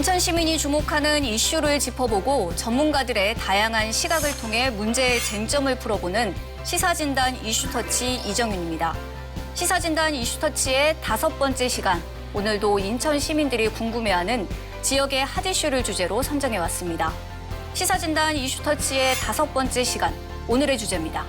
인천 시민이 주목하는 이슈를 짚어보고 전문가들의 다양한 시각을 통해 문제의 쟁점을 풀어보는 시사진단 이슈터치 이정윤입니다. 시사진단 이슈터치의 5번째 시간, 오늘도 인천 시민들이 궁금해하는 지역의 핫 이슈를 주제로 선정해왔습니다. 시사진단 이슈터치의 5번째 시간, 오늘의 주제입니다.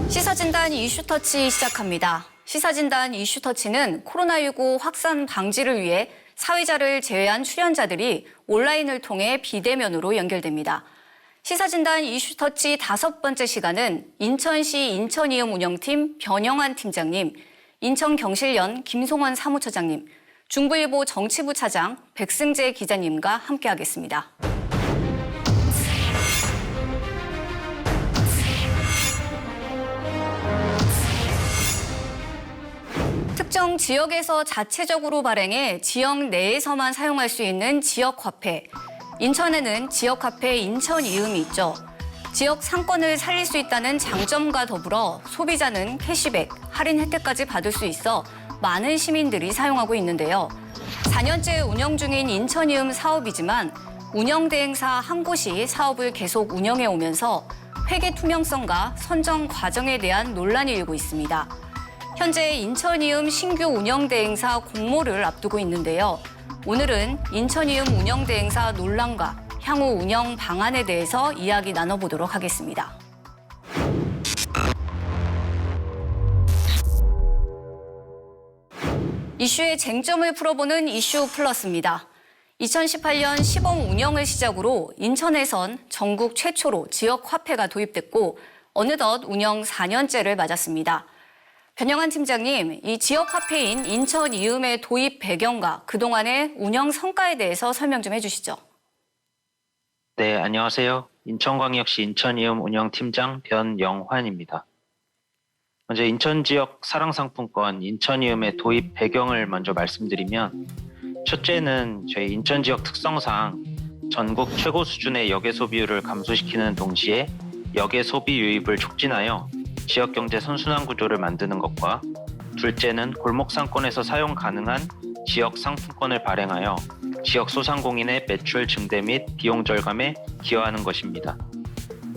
시사진단 이슈터치 시작합니다. 시사진단 이슈터치는 코로나19 확산 방지를 위해 사회자를 제외한 출연자들이 온라인을 통해 비대면으로 연결됩니다. 시사진단 이슈터치 5번째 시간은 인천시 인천이음 운영팀 변영환 팀장님, 인천경실련 김송원 사무처장님, 중부일보 정치부 차장 백승재 기자님과 함께하겠습니다. 특정 지역에서 자체적으로 발행해 지역 내에서만 사용할 수 있는 지역화폐. 인천에는 지역화폐 인천이음이 있죠. 지역 상권을 살릴 수 있다는 장점과 더불어 소비자는 캐시백, 할인 혜택까지 받을 수 있어 많은 시민들이 사용하고 있는데요. 4년째 운영 중인 인천이음 사업이지만 운영대행사 한 곳이 사업을 계속 운영해 오면서 회계 투명성과 선정 과정에 대한 논란이 일고 있습니다. 현재 인천이음 신규 운영대행사 공모를 앞두고 있는데요. 오늘은 인천이음 운영대행사 논란과 향후 운영 방안에 대해서 이야기 나눠보도록 하겠습니다. 이슈의 쟁점을 풀어보는 이슈 플러스입니다. 2018년 시범 운영을 시작으로 인천에선 전국 최초로 지역 화폐가 도입됐고 어느덧 운영 4년째를 맞았습니다. 변영환 팀장님, 이 지역 화폐인 인천 이음의 도입 배경과 그동안의 운영 성과에 대해서 설명 좀 해주시죠. 네, 안녕하세요. 인천광역시 인천이음 운영팀장 변영환입니다. 먼저 인천 지역 사랑상품권 인천이음의 도입 배경을 먼저 말씀드리면, 첫째는 저희 인천 지역 특성상 전국 최고 수준의 역외 소비율을 감소시키는 동시에 역외 소비 유입을 촉진하여 지역 경제 선순환 구조를 만드는 것과, 둘째는 골목 상권에서 사용 가능한 지역 상품권을 발행하여 지역 소상공인의 매출 증대 및 비용 절감에 기여하는 것입니다.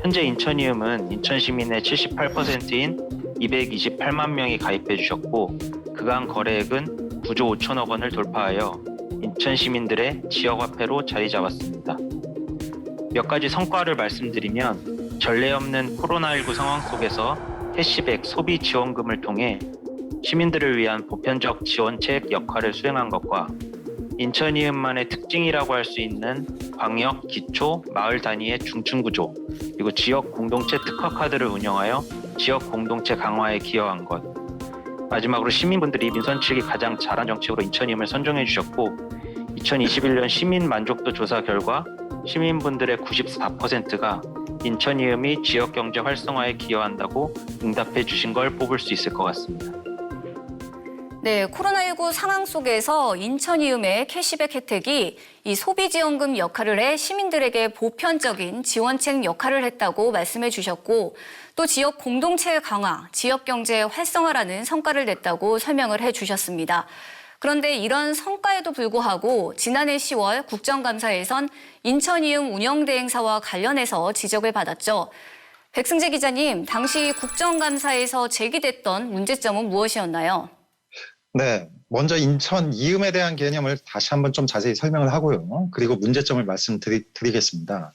현재 인천이음은 인천 시민의 78%인 228만 명이 가입해 주셨고, 그간 거래액은 9조 5천억 원을 돌파하여 인천 시민들의 지역 화폐로 자리 잡았습니다. 몇 가지 성과를 말씀드리면, 전례 없는 코로나19 상황 속에서 캐시백 소비 지원금을 통해 시민들을 위한 보편적 지원책 역할을 수행한 것과, 인천이음만의 특징이라고 할 수 있는 광역, 기초, 마을 단위의 중층 구조, 그리고 지역 공동체 특화 카드를 운영하여 지역 공동체 강화에 기여한 것. 마지막으로 시민분들이 민선 측이 가장 잘한 정책으로 인천이음을 선정해 주셨고, 2021년 시민 만족도 조사 결과 시민분들의 94%가 인천이음이 지역 경제 활성화에 기여한다고 응답해 주신 걸 뽑을 수 있을 것 같습니다. 네, 코로나19 상황 속에서 인천이음의 캐시백 혜택이 이 소비지원금 역할을 해 시민들에게 보편적인 지원책 역할을 했다고 말씀해 주셨고, 또 지역 공동체 강화, 지역 경제 활성화라는 성과를 냈다고 설명을 해 주셨습니다. 그런데 이런 성과에도 불구하고 지난해 10월 국정감사에선 인천이음 운영대행사와 관련해서 지적을 받았죠. 백승재 기자님, 당시 국정감사에서 제기됐던 문제점은 무엇이었나요? 네, 먼저 인천 이음에 대한 개념을 다시 한번 좀 자세히 설명을 하고요. 그리고 문제점을 말씀드리겠습니다.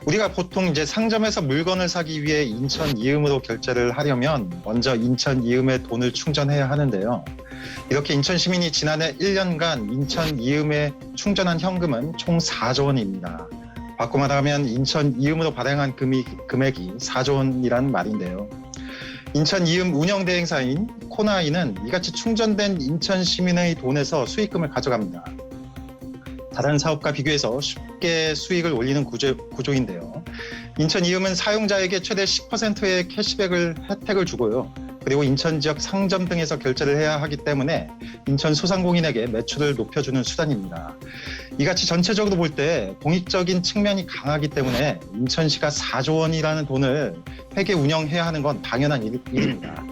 우리가 보통 이제 상점에서 물건을 사기 위해 인천 이음으로 결제를 하려면 먼저 인천 이음에 돈을 충전해야 하는데요. 이렇게 인천 시민이 지난해 1년간 인천 이음에 충전한 현금은 총 4조 원입니다. 바꿔 말하면 인천 이음으로 발행한 금액이 4조 원이란 말인데요. 인천 이음 운영대행사인 코나이는 이같이 충전된 인천 시민의 돈에서 수익금을 가져갑니다. 다른 사업과 비교해서 쉽게 수익을 올리는 구조인데요. 인천 이음은 사용자에게 최대 10%의 캐시백을 혜택을 주고요. 그리고 인천 지역 상점 등에서 결제를 해야 하기 때문에 인천 소상공인에게 매출을 높여주는 수단입니다. 이같이 전체적으로 볼 때 공익적인 측면이 강하기 때문에 인천시가 4조 원이라는 돈을 회계 운영해야 하는 건 당연한 일입니다.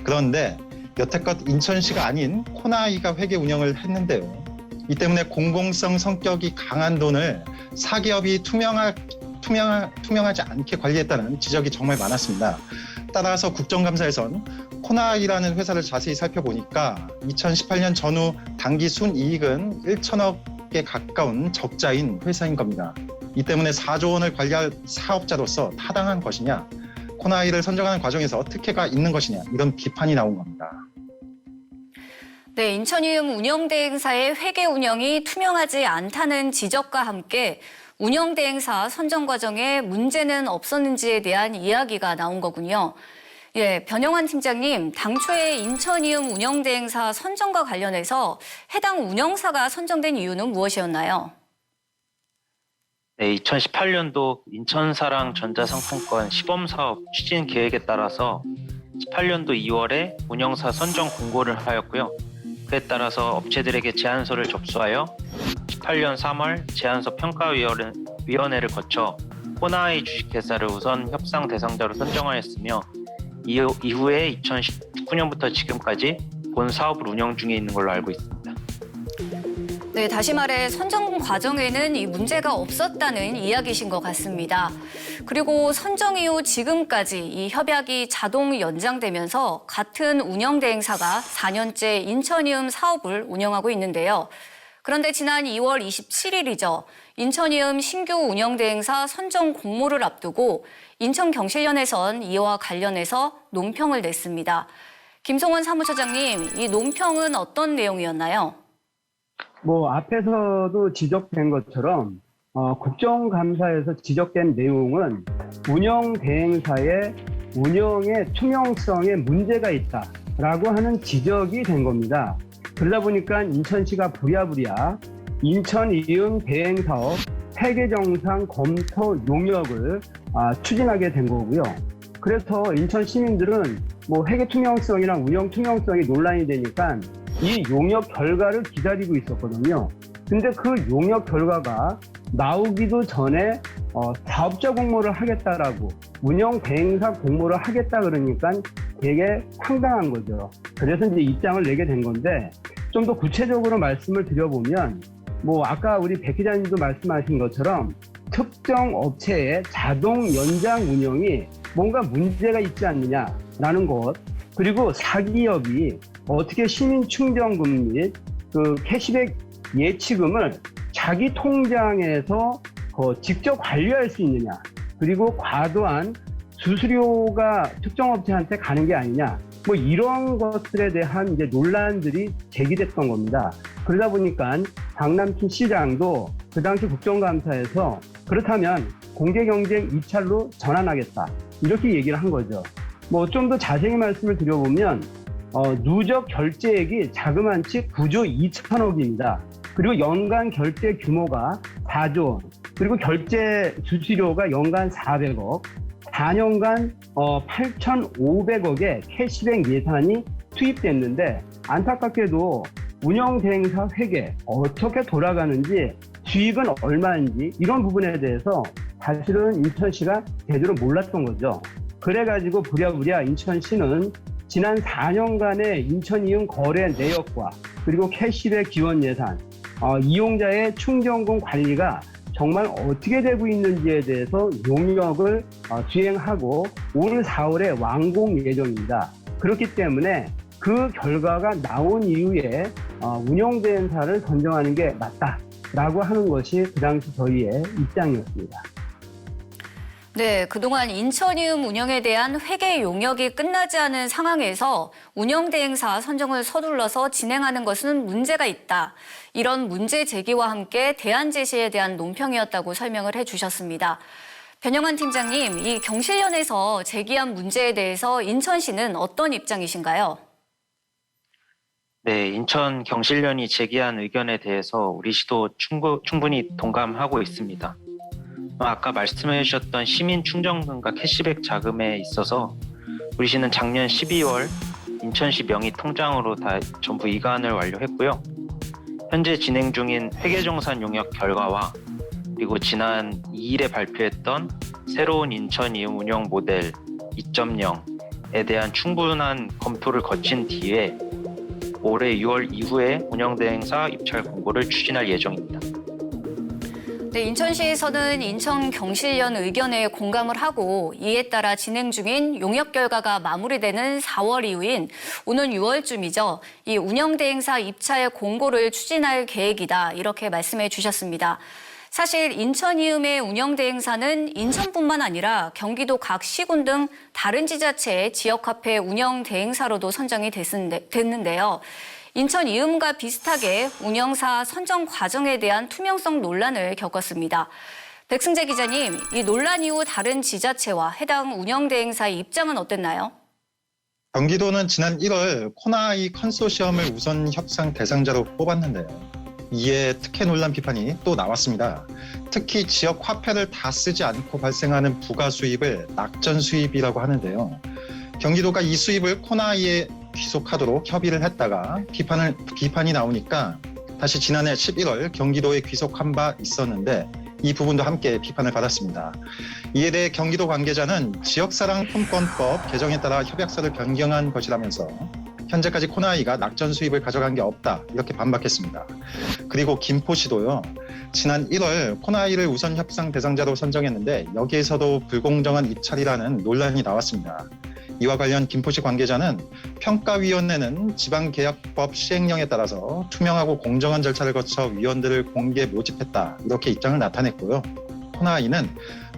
그런데 여태껏 인천시가 아닌 코나이가 회계 운영을 했는데요. 이 때문에 공공성 성격이 강한 돈을 사기업이 투명하지 않게 관리했다는 지적이 정말 많았습니다. 따라서 국정감사에선 코나이라는 회사를 자세히 살펴보니까 2018년 전후 당기 순이익은 1천억에 가까운 적자인 회사인 겁니다. 이 때문에 4조 원을 관리할 사업자로서 타당한 것이냐, 코나이를 선정하는 과정에서 특혜가 있는 것이냐, 이런 비판이 나온 겁니다. 네, 인천이음 운영대행사의 회계 운영이 투명하지 않다는 지적과 함께 운영대행사 선정 과정에 문제는 없었는지에 대한 이야기가 나온 거군요. 예, 변영환 팀장님, 당초에 인천이음 운영대행사 선정과 관련해서 해당 운영사가 선정된 이유는 무엇이었나요? 네, 2018년도 인천사랑 전자상품권 시범사업 추진 계획에 따라서 18년도 2월에 운영사 선정 공고를 하였고요. 그에 따라서 업체들에게 제안서를 접수하여 18년 3월 제안서 평가위원회를 거쳐 코나이 주식회사를 우선 협상 대상자로 선정하였으며 이후에 2019년부터 지금까지 본 사업을 운영 중에 있는 걸로 알고 있습니다. 네, 다시 말해 선정 과정에는 이 문제가 없었다는 이야기신 것 같습니다. 그리고 선정 이후 지금까지 이 협약이 자동 연장되면서 같은 운영대행사가 4년째 인천이음 사업을 운영하고 있는데요. 그런데 지난 2월 27일이죠. 인천이음 신규 운영대행사 선정 공모를 앞두고 인천경실련에선 이와 관련해서 논평을 냈습니다. 김성원 사무처장님, 이 논평은 어떤 내용이었나요? 앞에서도 지적된 것처럼 국정감사에서 지적된 내용은 운영대행사의 운영의 투명성에 문제가 있다라고 하는 지적이 된 겁니다. 그러다 보니까 인천시가 부랴부랴 인천이음 대행사업 회계정상 검토 용역을 추진하게 된 거고요. 그래서 인천 시민들은 회계 투명성이랑 운영 투명성이 논란이 되니까 이 용역 결과를 기다리고 있었거든요. 근데 그 용역 결과가 나오기도 전에 사업자 공모를 하겠다라고 운영 대행사 공모를 하겠다 그러니까 되게 황당한 거죠. 그래서 이제 입장을 내게 된 건데 좀 더 구체적으로 말씀을 드려보면 아까 우리 백 기자님도 말씀하신 것처럼 특정 업체의 자동 연장 운영이 뭔가 문제가 있지 않느냐라는 것, 그리고 사기업이 어떻게 시민 충전금 및 그 캐시백 예치금을 자기 통장에서 직접 관리할 수 있느냐, 그리고 과도한 수수료가 특정 업체한테 가는 게 아니냐, 이런 것들에 대한 이제 논란들이 제기됐던 겁니다. 그러다 보니까 박남춘 시장도 그 당시 국정감사에서 그렇다면 공개경쟁 입찰로 전환하겠다, 이렇게 얘기를 한 거죠. 좀 더 자세히 말씀을 드려보면 누적 결제액이 자그만치 9조 2천억입니다. 그리고 연간 결제 규모가 4조 원, 그리고 결제 수수료가 연간 400억, 4년간 8,500억의 캐시백 예산이 투입됐는데 안타깝게도 운영대행사 회계 어떻게 돌아가는지, 수익은 얼마인지 이런 부분에 대해서 사실은 인천시가 제대로 몰랐던 거죠. 그래가지고 부랴부랴 인천시는 지난 4년간의 인천이음 거래 내역과 그리고 캐시백 지원 예산, 이용자의 충전금 관리가 정말 어떻게 되고 있는지에 대해서 용역을 수행하고 올 4월에 완공 예정입니다. 그렇기 때문에 그 결과가 나온 이후에 운영대행사를 선정하는 게 맞다라고 하는 것이 그 당시 저희의 입장이었습니다. 네, 그동안 인천이음 운영에 대한 회계 용역이 끝나지 않은 상황에서 운영대행사 선정을 서둘러서 진행하는 것은 문제가 있다. 이런 문제 제기와 함께 대안 제시에 대한 논평이었다고 설명을 해주셨습니다. 변영환 팀장님, 이 경실련에서 제기한 문제에 대해서 인천시는 어떤 입장이신가요? 네, 인천 경실련이 제기한 의견에 대해서 우리 시도 충분히 동감하고 있습니다. 아까 말씀해 주셨던 시민 충전금과 캐시백 자금에 있어서 우리 시는 작년 12월 인천시 명의 통장으로 다 전부 이관을 완료했고요. 현재 진행 중인 회계정산 용역 결과와 그리고 지난 2일에 발표했던 새로운 인천이음 운영 모델 2.0에 대한 충분한 검토를 거친 뒤에 올해 6월 이후에 운영대행사 입찰 공고를 추진할 예정입니다. 네, 인천시에서는 인천경실련 의견에 공감을 하고 이에 따라 진행 중인 용역 결과가 마무리되는 4월 이후인 오는 6월쯤이죠. 이 운영대행사 입찰 공고를 추진할 계획이다. 이렇게 말씀해 주셨습니다. 사실 인천이음의 운영대행사는 인천뿐만 아니라 경기도 각 시군 등 다른 지자체의 지역화폐 운영대행사로도 선정이 됐는데요. 인천이음과 비슷하게 운영사 선정 과정에 대한 투명성 논란을 겪었습니다. 백승재 기자님, 이 논란 이후 다른 지자체와 해당 운영대행사의 입장은 어땠나요? 경기도는 지난 1월 코나이 컨소시엄을 우선 협상 대상자로 뽑았는데요. 이에 특혜 논란 비판이 또 나왔습니다. 특히 지역 화폐를 다 쓰지 않고 발생하는 부가 수입을 낙전 수입이라고 하는데요. 경기도가 이 수입을 코나이에 귀속하도록 협의를 했다가 비판이 나오니까 다시 지난해 11월 경기도에 귀속한 바 있었는데 이 부분도 함께 비판을 받았습니다. 이에 대해 경기도 관계자는 지역사랑품권법 개정에 따라 협약서를 변경한 것이라면서 현재까지 코나이가 낙전 수입을 가져간 게 없다 이렇게 반박했습니다. 그리고 김포시도요. 지난 1월 코나이를 우선 협상 대상자로 선정했는데 여기에서도 불공정한 입찰이라는 논란이 나왔습니다. 이와 관련 김포시 관계자는 평가위원회는 지방계약법 시행령에 따라서 투명하고 공정한 절차를 거쳐 위원들을 공개 모집했다 이렇게 입장을 나타냈고요. 코나이는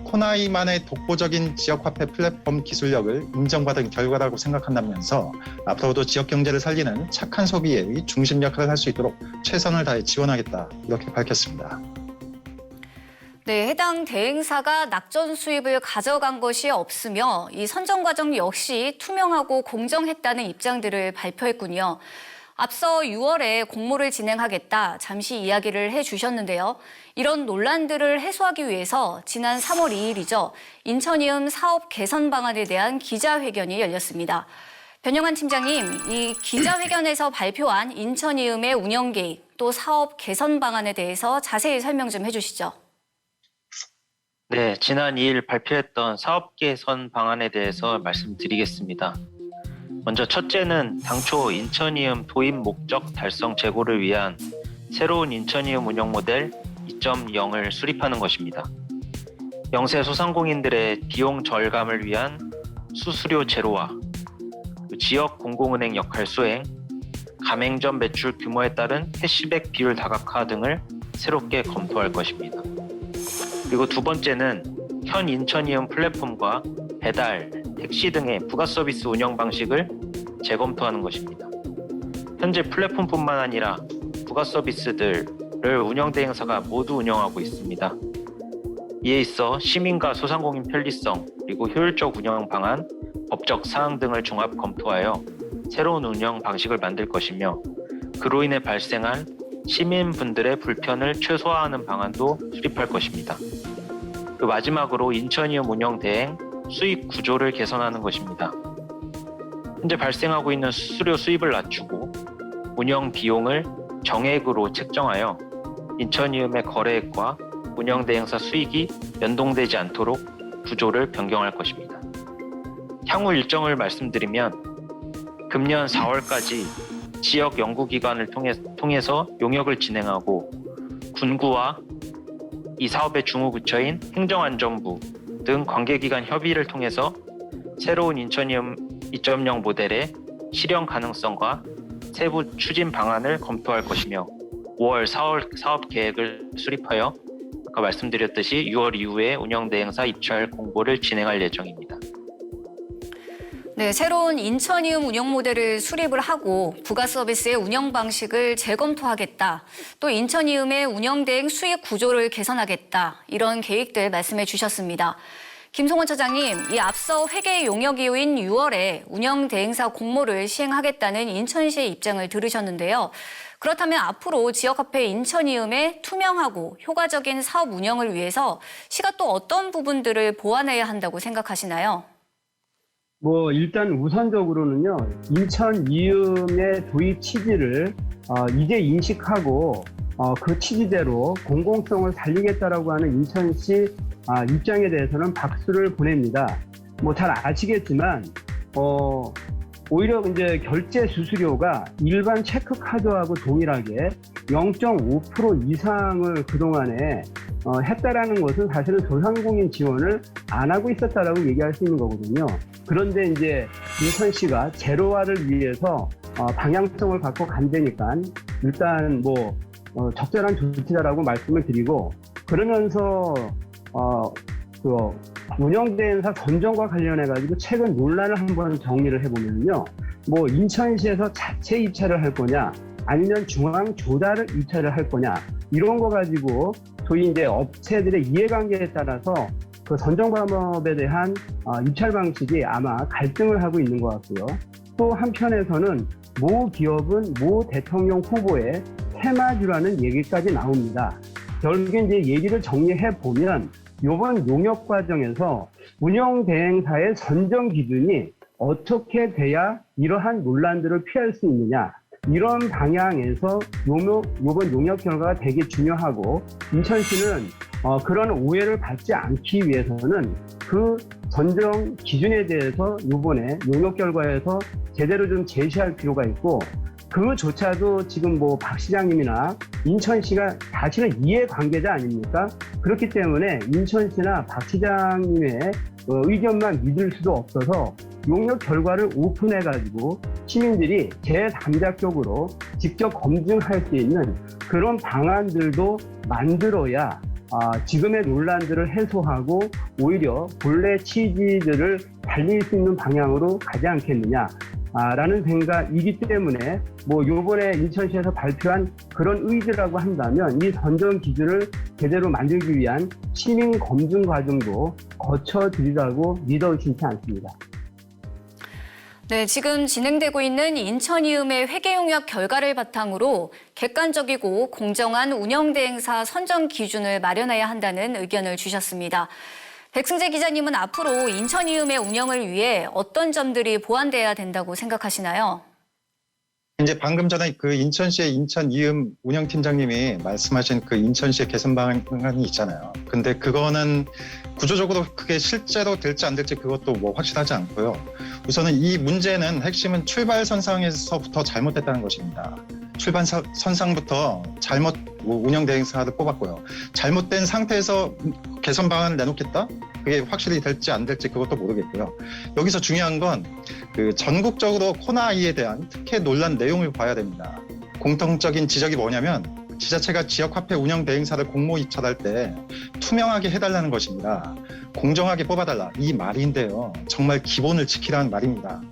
코나이만의 독보적인 지역화폐 플랫폼 기술력을 인정받은 결과라고 생각한다면서 앞으로도 지역 경제를 살리는 착한 소비의 중심 역할을 할 수 있도록 최선을 다해 지원하겠다 이렇게 밝혔습니다. 네, 해당 대행사가 낙전 수입을 가져간 것이 없으며 이 선정 과정 역시 투명하고 공정했다는 입장들을 발표했군요. 앞서 6월에 공모를 진행하겠다 잠시 이야기를 해주셨는데요. 이런 논란들을 해소하기 위해서 지난 3월 2일이죠. 인천이음 사업 개선 방안에 대한 기자회견이 열렸습니다. 변영환 팀장님, 이 기자회견에서 발표한 인천이음의 운영 계획 또 사업 개선 방안에 대해서 자세히 설명 좀 해주시죠. 네, 지난 2일 발표했던 사업 개선 방안에 대해서 말씀드리겠습니다. 먼저 첫째는 당초 인천이음 도입 목적 달성 제고를 위한 새로운 인천이음 운영 모델 2.0을 수립하는 것입니다. 영세 소상공인들의 비용 절감을 위한 수수료 제로화, 지역 공공은행 역할 수행, 가맹점 매출 규모에 따른 캐시백 비율 다각화 등을 새롭게 검토할 것입니다. 그리고 두 번째는 현 인천이음 플랫폼과 배달, 택시 등의 부가 서비스 운영 방식을 재검토하는 것입니다. 현재 플랫폼뿐만 아니라 부가 서비스들을 운영대행사가 모두 운영하고 있습니다. 이에 있어 시민과 소상공인 편리성 그리고 효율적 운영 방안, 법적 사항 등을 종합 검토하여 새로운 운영 방식을 만들 것이며 그로 인해 발생한 시민분들의 불편을 최소화하는 방안도 수립할 것입니다. 그 마지막으로 인천이음 운영 대행 수익 구조를 개선하는 것입니다. 현재 발생하고 있는 수수료 수입을 낮추고 운영 비용을 정액으로 책정하여 인천이음의 거래액과 운영 대행사 수익이 연동되지 않도록 구조를 변경할 것입니다. 향후 일정을 말씀드리면 금년 4월까지 지역 연구기관을 통해서 용역을 진행하고 군구와 이 사업의 중후부처인 행정안전부 등 관계기관 협의를 통해서 새로운 인천이음 2.0 모델의 실현 가능성과 세부 추진 방안을 검토할 것이며 5월, 4월 사업 계획을 수립하여 아까 말씀드렸듯이 6월 이후에 운영대행사 입찰 공고를 진행할 예정입니다. 네, 새로운 인천이음 운영 모델을 수립을 하고 부가 서비스의 운영 방식을 재검토하겠다. 또 인천이음의 운영대행 수익 구조를 개선하겠다. 이런 계획들 말씀해 주셨습니다. 김성원 처장님, 이 앞서 회계 용역 이후인 6월에 운영대행사 공모를 시행하겠다는 인천시의 입장을 들으셨는데요. 그렇다면 앞으로 지역화폐 인천이음의 투명하고 효과적인 사업 운영을 위해서 시가 또 어떤 부분들을 보완해야 한다고 생각하시나요? 뭐 일단 우선적으로는요, 인천 이음의 도입 취지를 이제 인식하고 그 취지대로 공공성을 살리겠다라고 하는 인천시 입장에 대해서는 박수를 보냅니다. 뭐 잘 아시겠지만 오히려 이제 결제 수수료가 일반 체크카드하고 동일하게 0.5% 이상을 그동안에 했다라는 것은 사실은 소상공인 지원을 안 하고 있었다라고 얘기할 수 있는 거거든요. 그런데 이제 인천시가 제로화를 위해서 방향성을 갖고 간다니까 일단 뭐 적절한 조치다라고 말씀을 드리고, 그러면서 그 운영대행사 선정과 관련해 가지고 최근 논란을 한번 정리를 해보면요, 뭐 인천시에서 자체 입찰을 할 거냐 아니면 중앙 조달을 입찰을 할 거냐, 이런 거 가지고 소위 이제 업체들의 이해관계에 따라서 그 선정 방법에 대한 입찰 방식이 아마 갈등을 하고 있는 것 같고요. 또 한편에서는 모 기업은 모 대통령 후보의 테마주라는 얘기까지 나옵니다. 결국 이제 얘기를 정리해 보면 이번 용역 과정에서 운영 대행사의 선정 기준이 어떻게 돼야 이러한 논란들을 피할 수 있느냐, 이런 방향에서 이번 용역 결과가 되게 중요하고, 인천시는 그런 오해를 받지 않기 위해서는 그 선정 기준에 대해서 이번에 용역 결과에서 제대로 좀 제시할 필요가 있고, 그조차도 지금 뭐 박 시장님이나 인천시가 사실은 이해관계자 아닙니까? 그렇기 때문에 인천시나 박 시장님의 의견만 믿을 수도 없어서 용역 결과를 오픈해가지고 시민들이 제3자격으로 직접 검증할 수 있는 그런 방안들도 만들어야 지금의 논란들을 해소하고 오히려 본래 취지들을 달릴 수 있는 방향으로 가지 않겠느냐 라는 생각이기 때문에 뭐 요번에 인천시에서 발표한 그런 의지라고 한다면 이 선정 기준을 제대로 만들기 위한 시민 검증 과정도 거쳐드리라고 믿어 의심치 않습니다. 네, 지금 진행되고 있는 인천이음의 회계용역 결과를 바탕으로 객관적이고 공정한 운영대행사 선정 기준을 마련해야 한다는 의견을 주셨습니다. 백승재 기자님은 앞으로 인천이음의 운영을 위해 어떤 점들이 보완돼야 된다고 생각하시나요? 이제 방금 전에 그 인천시의 인천이음 운영팀장님이 말씀하신 그 인천시의 개선 방안이 있잖아요. 근데 그거는 구조적으로 그게 실제로 될지 안 될지 그것도 뭐 확실하지 않고요. 우선은 이 문제는 핵심은 출발선상에서부터 잘못됐다는 것입니다. 출발선상부터 잘못 운영 대행사를 뽑았고요. 잘못된 상태에서 개선 방안을 내놓겠다? 그게 확실히 될지 안 될지 그것도 모르겠고요. 여기서 중요한 건 그 전국적으로 코나아이에 대한 특혜 논란 내용을 봐야 됩니다. 공통적인 지적이 뭐냐면 지자체가 지역화폐 운영 대행사를 공모 입찰할 때 투명하게 해달라는 것입니다. 공정하게 뽑아달라 이 말인데요. 정말 기본을 지키라는 말입니다.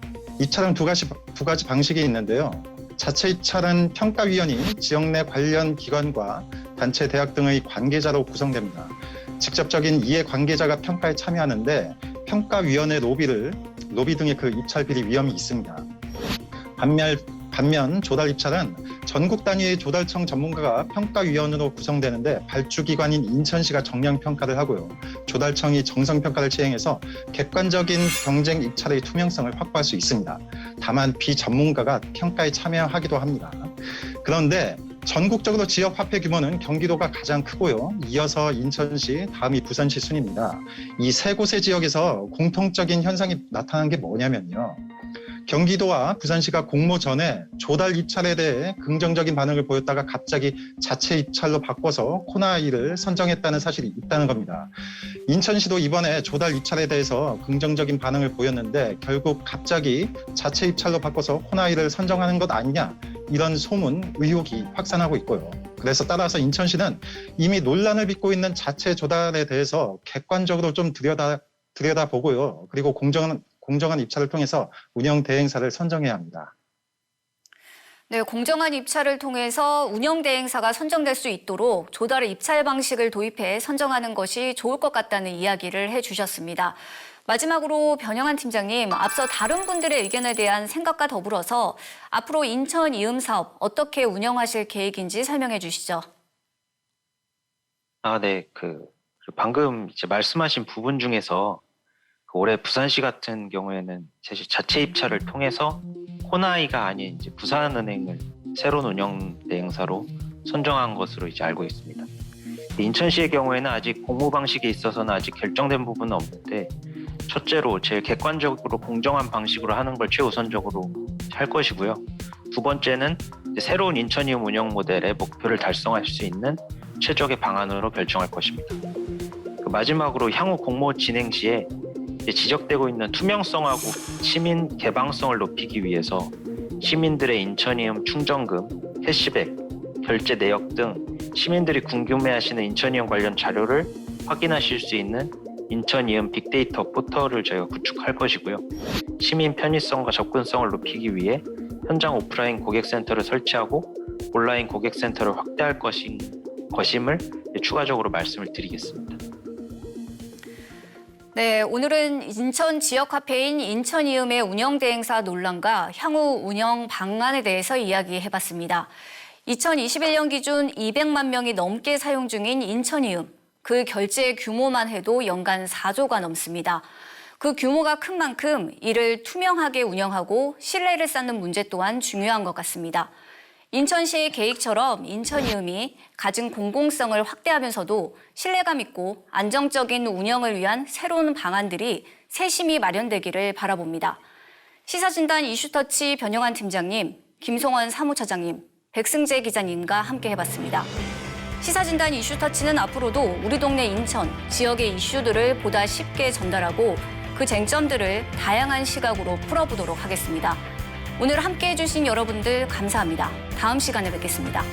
입찰은 두 가지 방식이 있는데요. 자체 입찰은 평가위원이 지역 내 관련 기관과 단체, 대학 등의 관계자로 구성됩니다. 직접적인 이해관계자가 평가에 참여하는데 평가위원회 로비 등의 그 입찰 비리 위험이 있습니다. 반면 조달 입찰은 전국 단위의 조달청 전문가가 평가위원으로 구성되는데 발주기관인 인천시가 정량 평가를 하고요. 조달청이 정성 평가를 시행해서 객관적인 경쟁 입찰의 투명성을 확보할 수 있습니다. 다만 비전문가가 평가에 참여하기도 합니다. 그런데 전국적으로 지역 화폐 규모는 경기도가 가장 크고요. 이어서 인천시, 다음이 부산시 순입니다. 이 세 곳의 지역에서 공통적인 현상이 나타난 게 뭐냐면요. 경기도와 부산시가 공모 전에 조달 입찰에 대해 긍정적인 반응을 보였다가 갑자기 자체 입찰로 바꿔서 코나이를 선정했다는 사실이 있다는 겁니다. 인천시도 이번에 조달 입찰에 대해서 긍정적인 반응을 보였는데 결국 갑자기 자체 입찰로 바꿔서 코나이를 선정하는 것 아니냐, 이런 소문, 의혹이 확산하고 있고요. 그래서 따라서 인천시는 이미 논란을 빚고 있는 자체 조달에 대해서 객관적으로 좀 들여다보고요. 그리고 공정한 입찰을 통해서 운영 대행사를 선정해야 합니다. 네, 공정한 입찰을 통해서 운영 대행사가 선정될 수 있도록 조달 입찰 방식을 도입해 선정하는 것이 좋을 것 같다는 이야기를 해주셨습니다. 마지막으로 변영한 팀장님, 앞서 다른 분들의 의견에 대한 생각과 더불어서 앞으로 인천 이음 사업 어떻게 운영하실 계획인지 설명해 주시죠. 네. 방금 이제 말씀하신 부분 중에서 올해 부산시 같은 경우에는 사실 자체 입찰을 통해서 호나이가 아닌 이제 부산은행을 새로운 운영 대행사로 선정한 것으로 이제 알고 있습니다. 인천시의 경우에는 아직 공모 방식에 있어서는 아직 결정된 부분은 없는데, 첫째로 제일 객관적으로 공정한 방식으로 하는 걸 최우선적으로 할 것이고요. 두 번째는 이제 새로운 인천이음 운영 모델의 목표를 달성할 수 있는 최적의 방안으로 결정할 것입니다. 마지막으로 향후 공모 진행 시에 이제 지적되고 있는 투명성하고 시민 개방성을 높이기 위해서 시민들의 인천이음 충전금, 캐시백, 결제 내역 등 시민들이 궁금해하시는 인천이음 관련 자료를 확인하실 수 있는 인천이음 빅데이터 포털을 저희가 구축할 것이고요. 시민 편의성과 접근성을 높이기 위해 현장 오프라인 고객센터를 설치하고 온라인 고객센터를 확대할 것임을 추가적으로 말씀을 드리겠습니다. 네, 오늘은 인천 지역 화폐인 인천이음의 운영 대행사 논란과 향후 운영 방안에 대해서 이야기해봤습니다. 2021년 기준 200만 명이 넘게 사용 중인 인천이음, 그 결제 규모만 해도 연간 4조가 넘습니다. 그 규모가 큰 만큼 이를 투명하게 운영하고 신뢰를 쌓는 문제 또한 중요한 것 같습니다. 인천시의 계획처럼 인천이음이 가진 공공성을 확대하면서도 신뢰감 있고 안정적인 운영을 위한 새로운 방안들이 세심히 마련되기를 바라봅니다. 시사진단 이슈터치 변영환 팀장님, 김송원 사무처장님, 백승재 기자님과 함께 해봤습니다. 시사진단 이슈터치는 앞으로도 우리 동네 인천, 지역의 이슈들을 보다 쉽게 전달하고 그 쟁점들을 다양한 시각으로 풀어보도록 하겠습니다. 오늘 함께해 주신 여러분들 감사합니다. 다음 시간에 뵙겠습니다.